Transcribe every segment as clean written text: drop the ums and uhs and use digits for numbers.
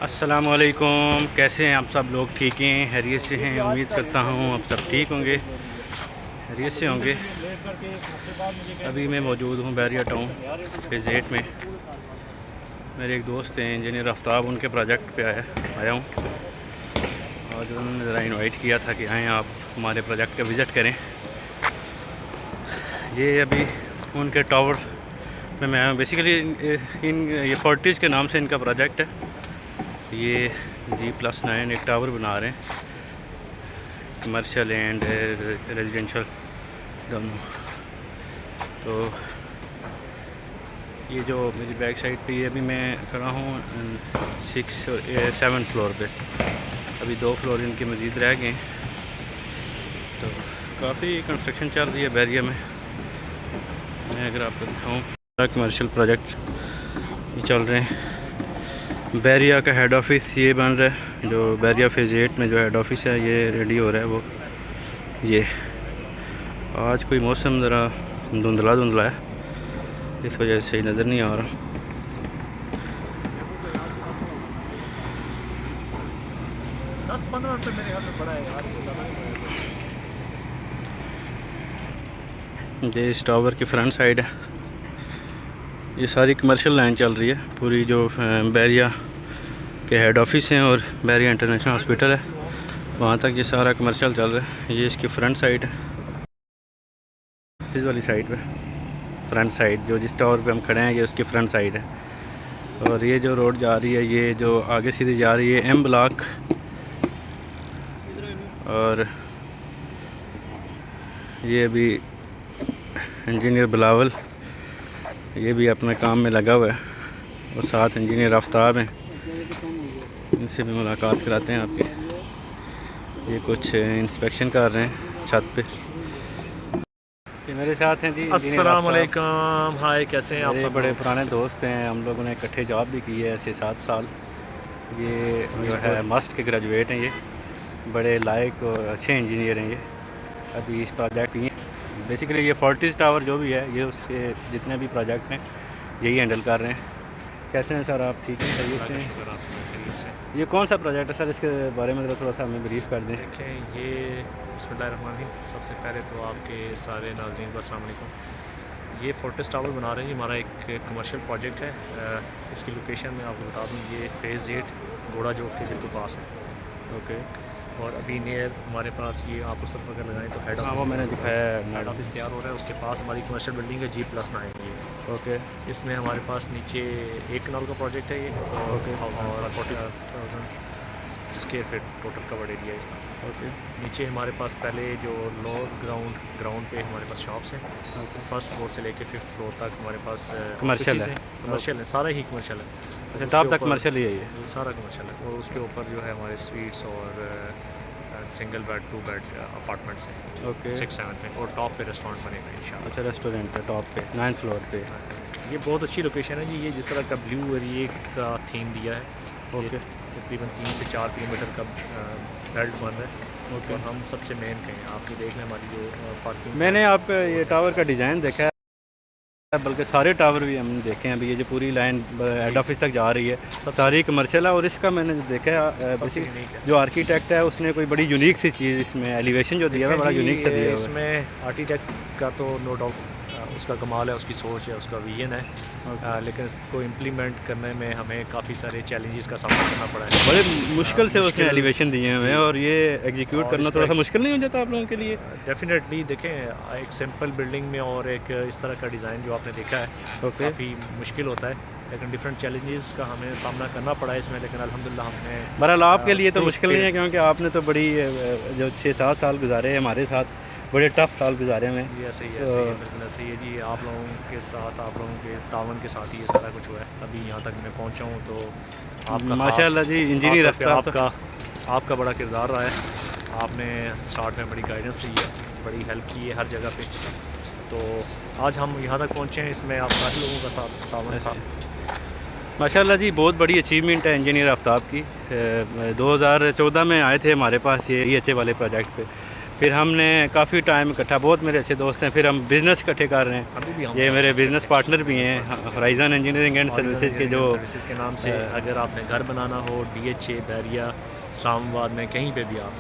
अस्सलामुअलैकुम, कैसे हैं आप सब लोग? ठीक हैं, खैरियत से हैं? उम्मीद करता हूँ आप सब ठीक होंगे, खैरियत से होंगे। अभी मैं मौजूद हूँ बैरिया टाउन फेज़ 8 में। मेरे एक दोस्त हैं इंजीनियर आफ्ताब, उनके प्रोजेक्ट पे आया हूँ। और उन्होंने ज़रा इनवाइट किया था कि आएँ आप हमारे प्रोजेक्ट का विज़िट करें। ये अभी उनके टावर में मैं आया हूँ। बेसिकली ये फोर्टिस के नाम से इनका प्रोजेक्ट है। ये G+9 एक टावर बना रहे हैं, कमर्शियल एंड रेजिडेंशियल दोनों। तो ये जो मेरी बैक साइड पे ये अभी मैं खड़ा हूँ 7 फ्लोर पे। अभी 2 फ्लोर इनके मज़ीद रह गए। तो काफ़ी कंस्ट्रक्शन चल रही है बैरिया में। मैं अगर आपको दिखाऊँ, कमर्शियल प्रोजेक्ट ये चल रहे हैं। बैरिया का हेड ऑफिस ये बन रहा है, जो बैरिया फेज़ 8 में जो हेड ऑफिस है ये रेडी हो रहा है। वो ये आज कोई मौसम ज़रा धुंधला है, इस वजह से सही नज़र नहीं आ रहा। ये इस टावर की फ्रंट साइड है। ये सारी कमर्शियल लाइन चल रही है पूरी, जो बैरिया के हेड ऑफिस हैं और बैरिया इंटरनेशनल हॉस्पिटल है, वहाँ तक ये सारा कमर्शियल चल रहा है। ये इसकी फ्रंट साइड है, इस वाली साइड पे फ्रंट साइड, जो जिस टावर पे हम खड़े हैं ये उसकी फ्रंट साइड है। और ये जो रोड जा रही है, ये जो आगे सीधी जा रही है M ब्लॉक। और ये अभी इंजीनियर बिलावल ये भी अपने काम में लगा हुआ है, और साथ इंजीनियर आफ्ताब हैं, इनसे भी मुलाकात कराते हैं आपके। ये कुछ इंस्पेक्शन कर रहे हैं छत पे। ये मेरे साथ हैं जी अस्सलाम वालेकुम। हाय, कैसे हैं आप सब? बड़े पुराने दोस्त हैं, हम लोगों ने इकट्ठे जॉब भी की है 6-7 साल। ये जो है मस्ट के ग्रेजुएट हैं, ये बड़े लायक और अच्छे इंजीनियर हैं। ये अभी इस प्रोजेक्ट की बेसिकली ये फोर्टिस टावर जो भी है, ये उसके जितने भी प्रोजेक्ट हैं यही हैंडल कर रहे हैं। कैसे हैं सर आप? ठीक हैं, खैरियत से? ये कौन सा प्रोजेक्ट है सर? इसके बारे में थोड़ा सा हमें ब्रीफ कर दें। देखें, ये बिस्मिल्लाहिर्रहमानिर्रहीम। सबसे पहले तो आपके सारे नाज़रीन को अस्सलाम वालेकुम। ये फोर्टिस टावर बना रहे हैं जी, हमारा एक कमर्शियल प्रोजेक्ट है। इसकी लोकेशन मैं आपको बता दूँ, ये फेज़ 8 घोड़ा चौक के बिल्कुल पास है। ओके। और अभी नियर हमारे पास ये आप उस तरफ अगर लगाएं तो हेड ऑफिस, वो मैंने दिखाया है, हेड ऑफिस तैयार हो रहा है। उसके पास हमारी कमर्शियल बिल्डिंग है G+9 ये। ओके। इसमें हमारे पास नीचे 1 कनाल का प्रोजेक्ट है ये, ओके। और 40,000 square feet total covered area इसका। ओके। नीचे हमारे पास पहले जो लोअर ग्राउंड पे हमारे पास शॉप्स हैं। फर्स्ट फ्लोर से लेके 5th फ्लोर तक हमारे पास कमर्शियल है। कमर्शियल है, सारा ही कमर्शियल है। अच्छा, टॉप तक कमर्शियल ही है ये सारा कमर्शियल है। और उसके ऊपर जो है हमारे स्वीट्स और सिंगल बेड 2 बेड अपार्टमेंट्स हैं। ओके। 6-7 में, और टॉप पे रेस्टोरेंट बनेगा इंशाल्लाह। अच्छा, रेस्टोरेंट है टॉप पे 9th फ्लोर पे। ये बहुत अच्छी लोकेशन है जी। ये जिस तरह का ब्लू एरिया का थीम दिया है। ओके। तकरीबन 3 से 4 किलोमीटर का बेल्ट बन रहा है। ओके। और हम सबसे मेन कहें, आपकी देख लें हमारी जो पार्किंग। मैंने आप ये टावर का डिज़ाइन देखा है, बल्कि सारे टावर भी हमने देखे हैं। अभी ये जो पूरी लाइन हेड ऑफिस तक जा रही है सारी कमर्शियल है। और इसका मैंने देखा है जो आर्किटेक्ट है उसने कोई बड़ी यूनिक सी चीज़ इसमें एलिवेशन जो दिया है बड़ा यूनिक सा दिया है। इसमें आर्किटेक्ट का तो नो डाउट उसका कमाल है, उसकी सोच है, उसका विजन है। लेकिन इसको इम्प्लीमेंट करने में हमें काफ़ी सारे चैलेंजेस का सामना करना पड़ा है। बड़े मुश्किल से उसने एलिवेशन दिए हैं हमें, और ये एग्जीक्यूट करना थोड़ा सा मुश्किल नहीं हो जाता आप लोगों के लिए? डेफिनेटली। देखें, एक सिंपल बिल्डिंग में और एक इस तरह का डिज़ाइन जो आपने देखा है काफ़ी मुश्किल होता है, लेकिन डिफरेंट चैलेंजेस का हमें सामना करना पड़ा है इसमें। लेकिन अल्हम्दुलिल्लाह हमने बहरहाल आपके लिए तो मुश्किल नहीं है, क्योंकि आपने तो बड़ी जो 6-7 साल गुजारे हमारे साथ, बड़े टफ साल गुजारे हैं। जी ऐसे ही है, बिल्कुल ऐसे ही है जी। आप लोगों के साथ, आप लोगों के तावन के साथ ही ये सारा कुछ हुआ है। अभी यहाँ तक मैं पहुँचा हूँ तो आपका माशाल्लाह जी इंजीनियर आपका बड़ा किरदार रहा है। आपने स्टार्ट में बड़ी गाइडेंस दी है, बड़ी हेल्प की है हर जगह पे। तो आज हम यहाँ तक पहुँचे हैं, इसमें आप सारे लोगों का साथ तावन था। माशाल्लाह जी, बहुत बड़ी अचीवमेंट है इंजीनियर आफ्ताब की। 2014 में आए थे हमारे पास ये EHA वाले प्रोजेक्ट पे। फिर हमने काफ़ी टाइम इकट्ठा, बहुत मेरे अच्छे दोस्त हैं, फिर हम बिज़नेस इकट्ठे कर रहे हैं। अभी भी हम ये मेरे बिज़नेस पार्टनर भी हैं होराइज़न इंजीनियरिंग एंड सर्विसेज के, जो सर्विसेज के नाम से अगर आपने घर बनाना हो DHA बैरिया इस्लामाबाद में कहीं पे भी आप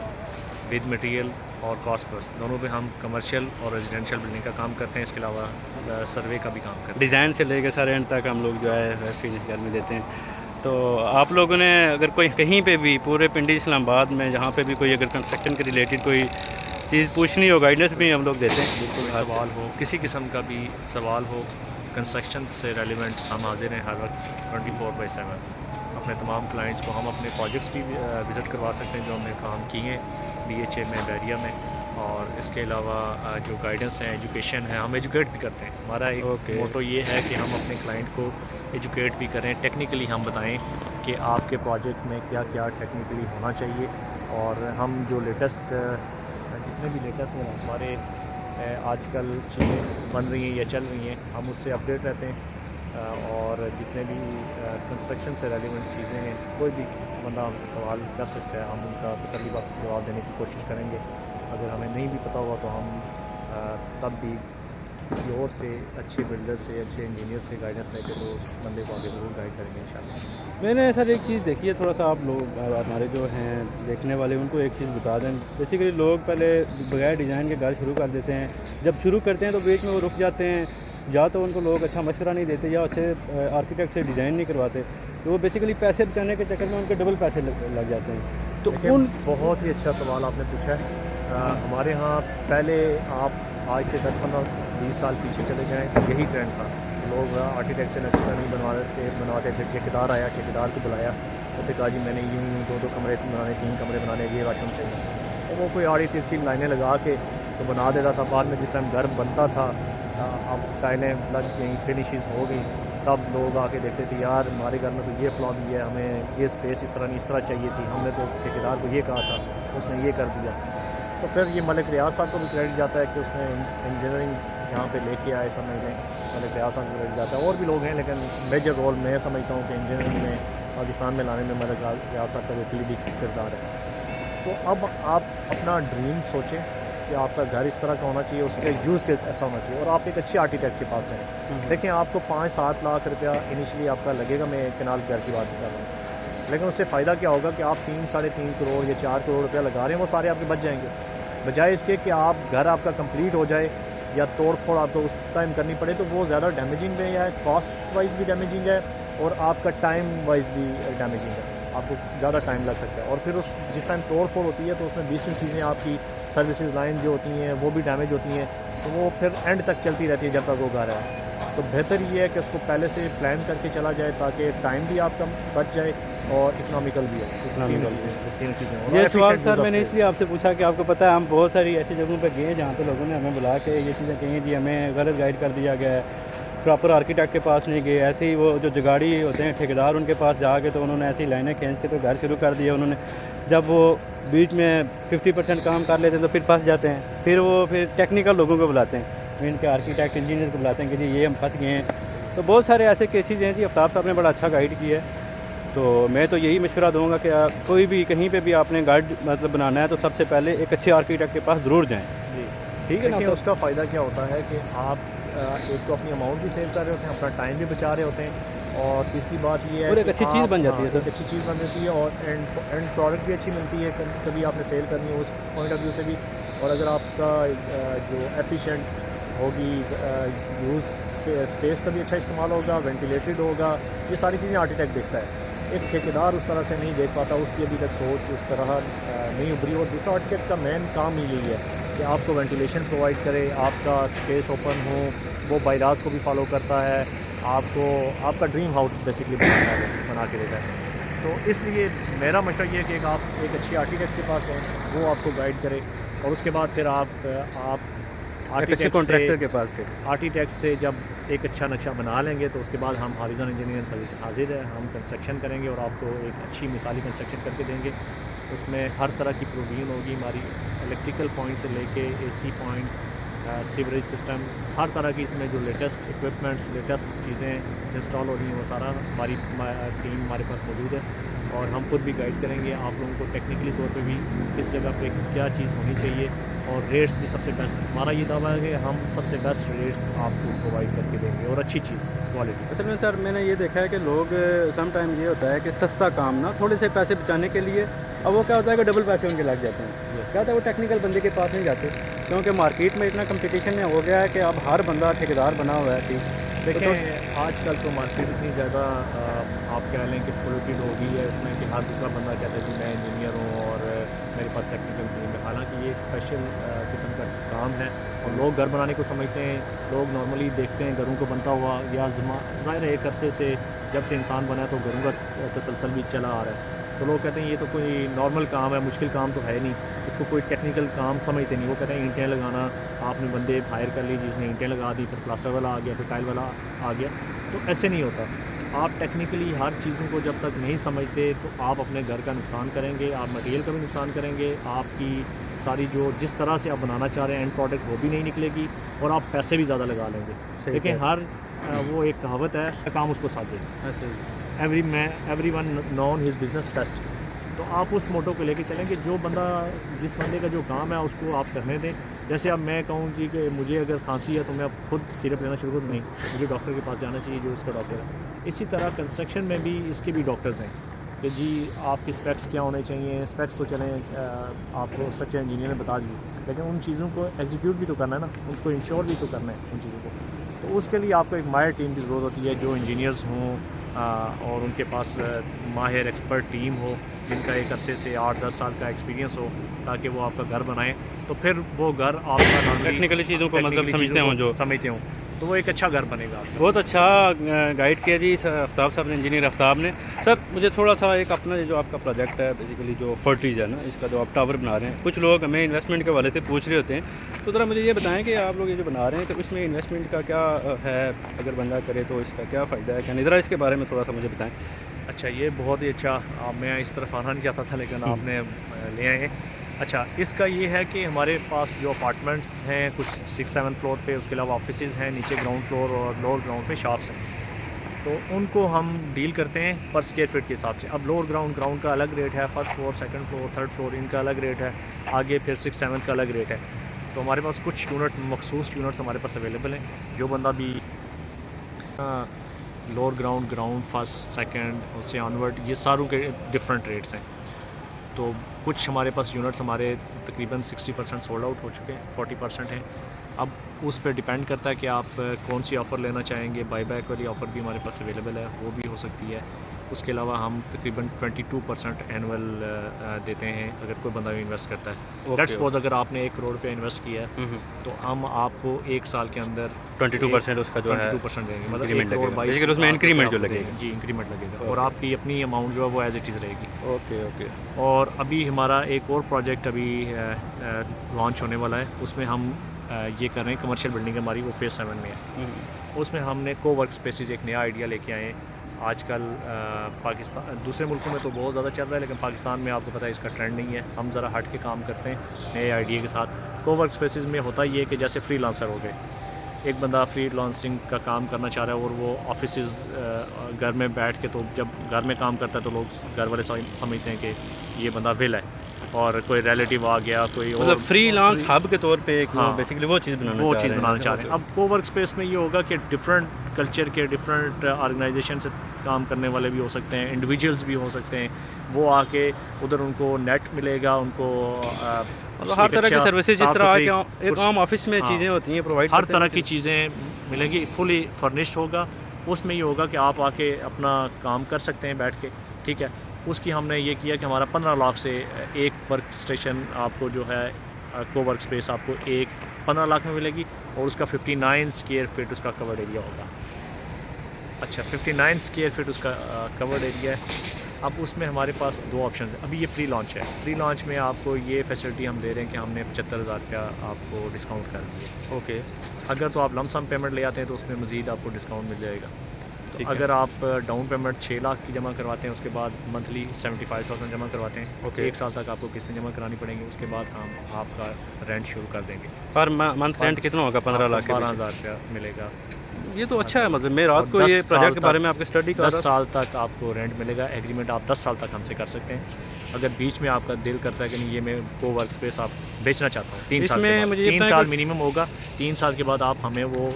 विद मटेरियल और कॉस्ट प्लस दोनों पे हम कमर्शियल और रेजिडेंशियल बिल्डिंग का काम करते हैं। इसके अलावा सर्वे का भी काम करते हैं। डिज़ाइन से लेकर सारे एंड तक हम लोग जो है फिनिश घर में देते हैं। तो आप लोगों ने अगर कोई कहीं पे भी पूरे पिंडी इस्लामाबाद में जहाँ पे भी कोई अगर कंस्ट्रक्शन के रिलेटेड कोई चीज़ पूछनी हो, गाइडेंस भी हम लोग देते हैं। बिल्कुल सवाल हो, किसी किस्म का भी सवाल हो कंस्ट्रक्शन से रेलिवेंट, हम हाजिर हैं हर वक्त 24/7। अपने तमाम क्लाइंट्स को हम अपने प्रोजेक्ट्स भी विज़िट करवा सकते हैं जो हमने काम किए हैं DHA में, बैरिया में। और इसके अलावा जो गाइडेंस है, एजुकेशन है, हम एजुकेट भी करते हैं। हमारा एक मोटो ये है कि हम अपने क्लाइंट को एजुकेट भी करें, टेक्निकली हम बताएं कि आपके प्रोजेक्ट में क्या क्या टेक्निकली होना चाहिए। और हम जो लेटेस्ट जितने भी लेटेस्ट हैं हमारे आजकल चीज़ें बन रही हैं या चल रही हैं, हम उससे अपडेट रहते हैं। और जितने भी कंस्ट्रक्शन से रेलिवेंट चीज़ें हैं, कोई भी बंदा हमसे सवाल कर सकता है, हम उनका तसल्ली बख्श जवाब देने की कोशिश करेंगे। अगर हमें नहीं भी पता होगा तो हम तब भी किसी और से, अच्छे बिल्डर से, अच्छे इंजीनियर से गाइडेंस लेके तो उस बंदे को आगे ज़रूर गाइड करेंगे इंशाल्लाह। मैंने सर एक चीज़ देखी है, थोड़ा सा आप लोग हमारे जो हैं देखने वाले उनको एक चीज़ बता दें। बेसिकली लोग पहले बगैर डिज़ाइन के घर शुरू कर देते हैं, जब शुरू करते हैं तो बीच में वो रुक जाते हैं, या तो उनको लोग अच्छा मशवरा नहीं देते या अच्छे आर्किटेक्ट से डिज़ाइन नहीं करवाते, तो वो बेसिकली पैसे बचाने के चक्कर में उनके डबल पैसे लग जाते हैं। तो उन बहुत ही अच्छा सवाल आपने पूछा है। हमारे यहाँ पहले आप आज से 10-15-20 साल पीछे चले जाएँ तो यही ट्रेंड था। लोग आर्किटेक्ट से नक्शा नहीं बनवाते थे। ठेकेदार आया, ठेकेदार को बुलाया, उसे कहा जी मैंने यूँ 2-2 कमरे बनाने, 3 कमरे बनाने, ये वाशरूम चाहिए, तो वो कोई आड़ी तिरछी लाइनें लगा के तो बना देता था। बाद में जिस टाइम घर बनता था, अब टाइलें लग गई, फिनिशेस हो गई, तब लोग आके देखते थे यार हमारे घर में तो ये फ्लॉ भी है, हमें ये स्पेस इस तरह नहीं, इस तरह चाहिए थी, हमने तो ठेकेदार को ये कहा था, उसने ये कर दिया। तो फिर ये मलिक रियाज साहब को भी क्रेडिट जाता है कि उसने इंजीनियरिंग यहाँ पे लेके आए, समझ लें मलिक रियाज साहब को क्रेडिट जाता है। और भी लोग हैं, लेकिन मेजर रोल मैं समझता हूँ कि इंजीनियरिंग में पाकिस्तान में लाने में मलिक रियाज साहब का क्लिडी किरदार है। तो अब आप अपना ड्रीम सोचें कि आपका घर इस तरह का होना चाहिए, उसका यूज़ ऐसा होना चाहिए, और आप एक अच्छी आर्किटेक्ट के पास जाएँ। देखें आपको 5-7 लाख रुपया इनिशियली आपका लगेगा, मैं कनाल घर की बात कर रहा हूँ, लेकिन उससे फ़ायदा क्या होगा कि आप 3-3.5 करोड़ या 4 करोड़ रुपया लगा रहे हैं, वो सारे आपके बच जाएंगे, बजाय इसके कि आप घर आपका कंप्लीट हो जाए या तोड़ फोड़ आपको उस टाइम करनी पड़े, तो वो ज़्यादा डैमेजिंग भी है, कॉस्ट वाइज भी डैमेजिंग है और आपका टाइम वाइज भी डैमेजिंग है, आपको ज़्यादा टाइम लग सकता है। और फिर उस जिस टाइम तोड़ फोड़ होती है तो उसमें दूसरी चीज़ें आपकी सर्विसेज लाइन जो होती हैं वो भी डैमेज होती हैं, तो वो फिर एंड तक चलती रहती है जब तक वो घर है। तो बेहतर ये है कि उसको पहले से प्लान करके चला जाए ताकि टाइम भी आपका बच जाए और इकोनॉमिकल भी है। तीन चीज़ें। ये सवाल सर मैंने इसलिए आपसे पूछा कि आपको पता है हम बहुत सारी ऐसी जगहों पर गए जहाँ पे लोगों ने हमें बुला के ये चीज़ें कही जी, हमें गलत गाइड कर दिया गया है, प्रॉपर आर्किटेक्ट के पास नहीं गए, ऐसे ही वो जो जुगाड़ी होते हैं ठेकेदार उनके पास जाके तो उन्होंने ऐसी लाइनें खींच के तो घर शुरू कर दिए उन्होंने। जब वो बीच में 50% काम कर लेते हैं तो फिर फंस जाते हैं, फिर टेक्निकल लोगों को बुलाते हैं, इनके आर्किटेक्ट इंजीनियर को बुलाते हैं कि जी ये हम फंस गए हैं। तो बहुत सारे ऐसे केसेस हैं जी, आफ्ताब साहब ने बड़ा अच्छा गाइड किया है। तो मैं तो यही मशवरा दूंगा कि कोई भी कहीं पे भी आपने गाइड मतलब बनाना है तो सबसे पहले एक अच्छे आर्किटेक्ट के पास ज़रूर जाएँ। जी ठीक है ना। तो उसका फ़ायदा क्या होता है कि आप एक तो अपनी अमाउंट भी सेव कर रहे होते हैं, अपना टाइम भी बचा रहे होते हैं, और तीसरी बात ये है एक अच्छी चीज़ बन जाती है सर, एक अच्छी चीज़ बन जाती है और एंड प्रोडक्ट भी अच्छी मिलती है, कभी आपने सेल करनी है उस पॉइंट ऑफ व्यू से भी। और अगर आपका जो एफिशिएंट होगी यूज़ स्पेस का भी अच्छा इस्तेमाल होगा, वेंटिलेटेड होगा, ये सारी चीज़ें आर्किटेक्ट देखता है। एक ठेकेदार उस तरह से नहीं देख पाता, उसकी अभी तक सोच उस तरह नहीं उभरी। और दूसरा आर्किटेक्ट का मेन काम ही यही है कि आपको वेंटिलेशन प्रोवाइड करे, आपका स्पेस ओपन हो, वो बायलाज को भी फॉलो करता है, आपको आपका ड्रीम हाउस बेसिकली बना के देता है। तो इसलिए मेरा मशवरा ये है कि आप एक अच्छी आर्किटेक्ट के पास जाएँ, वो आपको गाइड करे, और उसके बाद फिर आप आर्किटेक्ट कॉन्ट्रैक्टर के पास फिर आर्किटेक्ट से जब एक अच्छा नक्शा बना लेंगे तो उसके बाद हम होराइज़न इंजीनियरिंग सर्विस हाजिर है, हम कंस्ट्रक्शन करेंगे और आपको एक अच्छी मिसाली कंस्ट्रक्शन करके देंगे। उसमें हर तरह की प्रोविज़न होगी हमारी, इलेक्ट्रिकल पॉइंट से लेके AC पॉइंट्स, सीवरेज सिस्टम, हर तरह की इसमें जो लेटेस्ट इक्विपमेंट्स, लेटेस्ट चीज़ें इंस्टॉल हो रही हैं वो सारा हमारी टीम हमारे पास मौजूद है, और हम खुद भी गाइड करेंगे आप लोगों को टेक्निकली तौर पे भी किस जगह पे क्या चीज़ होनी चाहिए और रेट्स भी सबसे बेस्ट। हमारा ये दावा है कि हम सबसे बेस्ट रेट्स आपको प्रोवाइड करके देंगे और अच्छी चीज़ क्वालिटी। असल में सर मैंने ये देखा है कि लोग सम टाइम ये होता है कि सस्ता काम ना थोड़े से पैसे बचाने के लिए, अब वो क्या होता है कि डबल पैसे उनके लग जाते हैं। क्या होता है वो टेक्निकल बंदे के पास नहीं जाते, क्योंकि मार्केट में इतना कंपटीशन हो गया है कि अब हर बंदा ठेकेदार बना हुआ है। ठीक देखें आजकल तो मार्केट इतनी ज़्यादा आप कह लें कि पोल्यूटेड हो गई है इसमें कि हर दूसरा बंदा कहता है कि मैं इंजीनियर हूँ और मेरे पास टेक्निकल टीम है। हालांकि ये एक स्पेशल किस्म का काम है और लोग घर बनाने को समझते हैं। लोग नॉर्मली देखते हैं घरों को बनता हुआ, या ज़ाहिर है एक अरसे से जब से इंसान बना है तो घरों का तसलसल भी चला आ रहा है। तो लोग कहते हैं ये तो कोई नॉर्मल काम है, मुश्किल काम तो है नहीं, इसको कोई टेक्निकल काम समझते नहीं। वो कहते हैं ईंटें लगाना, आपने बंदे हायर कर लीजिए, उसने ईंटें लगा दी, फिर प्लास्टर वाला आ गया, फिर टाइल वाला आ गया। तो ऐसे नहीं होता। आप टेक्निकली हर चीज़ों को जब तक नहीं समझते तो आप अपने घर का नुकसान करेंगे, आप मटेरियल का भी नुकसान करेंगे, आपकी सारी जो जिस तरह से आप बनाना चाह रहे हैं एंड प्रोडक्ट वो भी नहीं निकलेगी और आप पैसे भी ज़्यादा लगा लेंगे। देखिए हर वो एक कहावत है, काम उसको साझे, every one non his business best. तो आप उस मोटो को लेके चलें कि जो बंदा, जिस बंदे का जो काम है उसको आप करने दें। जैसे अब मैं कहूँ जी कि मुझे अगर खांसी है तो मैं अब खुद सिरप लेना शुरू कर दूँ, नहीं, मुझे डॉक्टर के पास जाना चाहिए जो इसका डॉक्टर है। इसी तरह कंस्ट्रक्शन में भी इसके भी डॉक्टर्स हैं कि जी आपके स्पेक्स क्या होने चाहिए। स्पेक्स तो चलें आपको स्ट्रक्चर इंजीनियर ने बता दी, लेकिन उन चीज़ों को एग्जीक्यूट भी तो करना है ना, उसको इंश्योर भी तो करना है उन चीज़ों को। तो उसके लिए आपको एक माहिर टीम की ज़रूरत होती है, जो इंजीनियर्स हों और उनके पास माहिर एक्सपर्ट टीम हो जिनका एक अरसे से 8-10 साल का एक्सपीरियंस हो, ताकि वो आपका घर बनाएं। तो फिर वो घर आपका टेक्निकली चीज़ों को मतलब समझते हों तो वो एक अच्छा घर बनेगा। बहुत अच्छा गाइड किया जी आफ्ताब साहब ने, इंजीनियर आफ्ताब ने। सर मुझे थोड़ा सा एक अपना जो आपका प्रोजेक्ट है बेसिकली जो फर्टीज है ना, इसका जो आप टावर बना रहे हैं, कुछ लोग हमें इन्वेस्टमेंट के वाले से पूछ रहे होते हैं, तो ज़रा मुझे ये बताएं कि आप लोग ये जो बना रहे हैं तो इसमें इन्वेस्टमेंट का क्या है, अगर बंदा करे तो इसका क्या फ़ायदा है, क्या नहीं, ज़रा इसके बारे में थोड़ा सा मुझे बताएँ। अच्छा, ये बहुत ही अच्छा, मैं इस तरफ आना नहीं चाहता था लेकिन आपने ले आए हैं। अच्छा, इसका ये है कि हमारे पास जो अपार्टमेंट्स हैं कुछ 6-7 फ्लोर पे, उसके अलावा ऑफिसेज़ हैं नीचे ग्राउंड फ्लोर और लोअर ग्राउंड पे शॉप्स हैं। तो उनको हम डील करते हैं पर स्क्वायर फीट के हिसाब से। अब लोअर ग्राउंड का अलग रेट है, first floor, second floor, third floor इनका अलग रेट है, आगे फिर 6-7 का अलग रेट है। तो हमारे पास कुछ यूनिट, मखसूस यूनिट्स हमारे पास अवेलेबल हैं। जो बंदा भी लोअर ग्राउंड फर्स्ट सेकंड उससे ऑनवर्ड, ये सारों के डिफरेंट रेट्स हैं। तो कुछ हमारे पास यूनिट्स हमारे तकरीबन 60% सोल्ड आउट हो चुके हैं, 40% हैं। अब उस पर डिपेंड करता है कि आप कौन सी ऑफ़र लेना चाहेंगे। बाईबैक वाली ऑफ़र भी हमारे पास अवेलेबल है, वो भी हो सकती है। उसके अलावा हम तकरीबन 22% एनुअल देते हैं अगर कोई बंदा इन्वेस्ट करता है। लेट्स सपोज अगर आपने 1 करोड़ पे इन्वेस्ट किया है तो हम आपको 1 साल के अंदर 22% उसका जो है 22% देंगे, मतलब 1 करोड़ 22 उसमें इंक्रीमेंट जो लगेगा जी, इंक्रीमेंट लगेगा और आपकी अपनी अमाउंट जो है वो एज इट इज़ रहेगी। ओके। और अभी हमारा एक और प्रोजेक्ट अभी लॉन्च होने वाला है, उसमें हम ये कर रहे हैं, कमर्शियल बिल्डिंग हमारी वो फेज़ 7 में है। उसमें हमने कोवर्क स्पेसेस एक नया आइडिया लेके आए हैं। आजकल पाकिस्तान, दूसरे मुल्कों में तो बहुत ज़्यादा चल रहा है लेकिन पाकिस्तान में आपको पता है इसका ट्रेंड नहीं है। हम ज़रा हट के काम करते हैं नए आइडिया के साथ। कोवर्क स्पेसेस में होता ये है कि जैसे फ्रीलांसर हो गए, एक बंदा फ्रीलांसिंग का काम करना चाह रहा है और वो ऑफिस घर में बैठ के, तो जब घर में काम करता है तो लोग घर वाले समझते हैं कि ये बंदा विल है और कोई रिलेटिव आ गया, कोई मतलब फ्रीलांस हब के तौर पे एक बेसिकली वो चीज़ बनाना चाह रहे हैं। अब कोवर्क स्पेस में ये होगा कि डिफरेंट कल्चर के, डिफरेंट ऑर्गेनाइजेशन से काम करने वाले भी हो सकते हैं, इंडिविजुअल्स भी हो सकते हैं। वो आके उधर उनको नेट मिलेगा, उनको मतलब हर तरह की सर्विसेज, जिस तरह के एक आम ऑफिस में चीज़ें होती हैं प्रोवाइड, हर तरह की चीज़ें मिलेंगी। फुली फर्निश्ड होगा। उसमें ये होगा कि आप आके अपना काम कर सकते हैं बैठ के, ठीक है। उसकी हमने ये किया कि हमारा 15 लाख से एक वर्क स्टेशन आपको जो है कोवर्क स्पेस आपको 15 लाख में मिलेगी और उसका 59 स्क्वायर फीट उसका कवर्ड एरिया होगा। अच्छा, 59 स्क्वायर फीट उसका कवर्ड एरिया है। अब उसमें हमारे पास 2 ऑप्शन है। अभी ये प्री लॉन्च है। प्री लॉन्च में आपको ये फैसिलिटी हम दे रहे हैं कि हमने 75,000 रुपया आपको डिस्काउंट कर दिया। ओके। अगर तो आप लमसम पेमेंट ले आते हैं तो उसमें मज़ीद आपको डिस्काउंट मिल जाएगा। तो अगर आप डाउन पेमेंट 6 लाख की जमा करवाते हैं, उसके बाद मंथली 75,000 जमा करवाते हैं, ओके, 1 साल तक आपको किस्तें जमा करानी पड़ेंगी। उसके बाद हम आपका रेंट शुरू कर देंगे। पर मंथ रेंट कितना होगा? 15 लाख 12,000 रुपया मिलेगा। ये तो अच्छा है, मतलब मैं रात और को 10 ये प्रोजेक्ट साल के बारे तक- में आपके स्टडी कर 10 रहा साल तक आपको रेंट मिलेगा। एग्रीमेंट आप 10 साल तक हमसे कर सकते हैं। अगर बीच में आपका दिल करता है कि नहीं ये मैं को वर्क स्पेस आप बेचना चाहता हूँ 3 साल के इसमें बाद, मुझे ये 3 बताएं साल कि- मिनिमम होगा, 3 साल के बाद आप हमें वो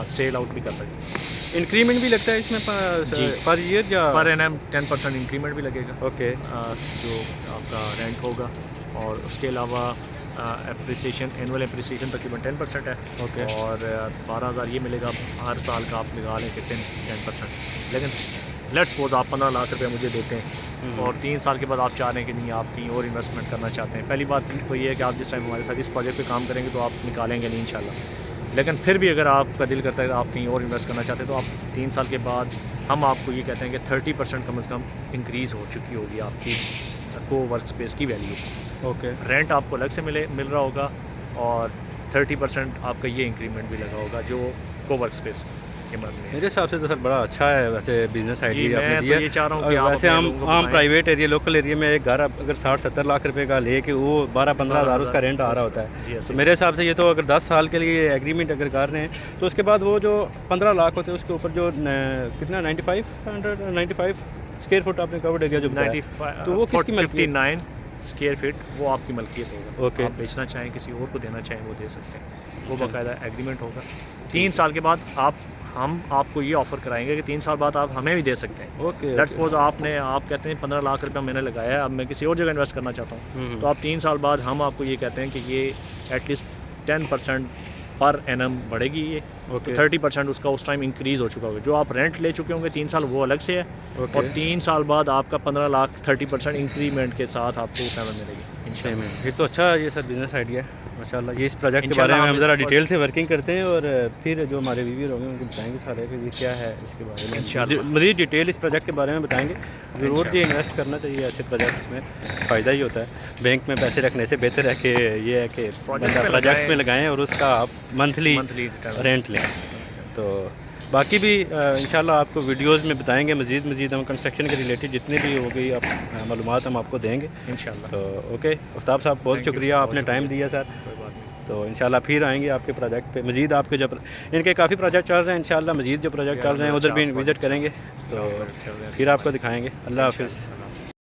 सेल आउट भी कर सकते हैं। इंक्रीमेंट भी लगता है इसमें जी। पर ईयर या पर एनम 10% इंक्रीमेंट भी लगेगा ओके जो आपका रेंट होगा। और उसके अलावा एप्रिसिएशन, एनुअल एप्रिसिएशन तकरीबन 10% है। ओके। और 12,000 ये मिलेगा हर साल का, आप लगा लें कि 10%। लेकिन लेट्स सपोज आप 15 लाख रुपए मुझे देते हैं और 3 साल के बाद आप चाह रहे हैं कि नहीं आप कहीं और इन्वेस्टमेंट करना चाहते हैं। पहली बात तो ये है कि आप जिस टाइम हमारे साथ इस प्रोजेक्ट पे काम करेंगे तो आप निकालेंगे नहीं इंशाल्लाह। लेकिन फिर भी अगर आपका दिल करता है कि आप कहीं और इन्वेस्ट करना चाहते हैं तो आप 3 साल के बाद हम आपको ये कहते हैं कि 30% कम से कम इंक्रीज़ हो चुकी होगी आपकी को वर्क स्पेस की वैल्यू। ओके। रेंट आपको अलग से मिल रहा होगा और 30% आपका ये इंक्रीमेंट भी लगा होगा जो को वर्क स्पेस के मद में। मेरे हिसाब से तो सर बड़ा अच्छा है वैसे बिजनेस जी, आइडिया मैं आपने तो दिया। ये चाह रहा हूँ और कि आप वैसे अपने हम लोगों को आम बताएं। प्राइवेट एरिया लोकल एरिया में एक घर अगर 60-70 लाख रुपए का लेके वो 12-15 हज़ार उसका रेंट आ रहा होता जी, है। ऐसे तो मेरे हिसाब से ये तो अगर 10 साल के लिए एग्रीमेंट अगर कर रहे हैं तो उसके बाद वो जो 15 लाख होते हैं उसके ऊपर जो कितना 95 स्क्वायर फुट आपने कवर्ड एरिया जो बताया, 95 तो वो किसकी मलकियत? 59 स्क्वायर फीट वो आपकी मलकियत होगा। ओके। आप बेचना चाहें किसी और को देना चाहें वो दे सकते हैं। वो बाकायदा एग्रीमेंट होगा। 3 साल के बाद हम आपको ये ऑफ़र कराएंगे कि 3 साल बाद आप हमें भी दे सकते हैं। ओके। लेट्स सपोज आप कहते हैं 15 लाख रुपया मैंने लगाया है, अब मैं किसी और जगह इन्वेस्ट करना चाहता हूँ, तो आप 3 साल बाद हम आपको ये कहते हैं कि ये एटलीस्ट 10% पर एनम बढ़ेगी ये। ओके। 30% उसका उस टाइम इंक्रीज़ हो चुका होगा। जो आप रेंट ले चुके होंगे 3 साल वो अलग से है। ओके। और 3 साल बाद आपका 15 लाख 30% इंक्रीमेंट के साथ आपको पेमेंट मिलेगी इंशाल्लाह। ये तो अच्छा ये सर बिजनेस आइडिया है माशाल्लाह। ये इस प्रोजेक्ट के बारे इंशाल्लाह में हम हम इस ज़रा प्रोजेक्ट- डिटेल से वर्किंग करते हैं और फिर जो हमारे व्यूअर होंगे उनको बताएंगे सारे कि ये क्या है इसके बारे में। इंशाल्लाह। मज़ीद डिटेल इस प्रोजेक्ट के बारे में बताएंगे। ज़रूर जी इन्वेस्ट करना चाहिए ऐसे प्रोजेक्ट्स में, फ़ायदा ही होता है। बैंक में पैसे रखने से बेहतर है कि ये है कि प्रोजेक्ट्स में लगाएं और उसका आप मंथली रेंट लें। तो बाकी भी इंशाल्लाह आपको वीडियोस में बताएंगे मज़ीद हम कंस्ट्रक्शन के रिलेटेड जितने भी हो गई आप मालूमात हम आपको देंगे इंशाल्लाह। तो ओके आफ्ताब साहब बहुत Thank you, शुक्रिया बहुत आपने टाइम दिया सर। कोई बात नहीं। तो इंशाल्लाह फिर आएंगे आपके प्रोजेक्ट पे मज़ीद आपके जो इनके काफ़ी प्रोजेक्ट चल रहे हैं इंशाल्लाह मज़ीद जो प्रोजेक्ट चल रहे हैं उधर भी विज़िट करेंगे तो फिर आपको दिखाएंगे। अल्लाह हाफ़िज़।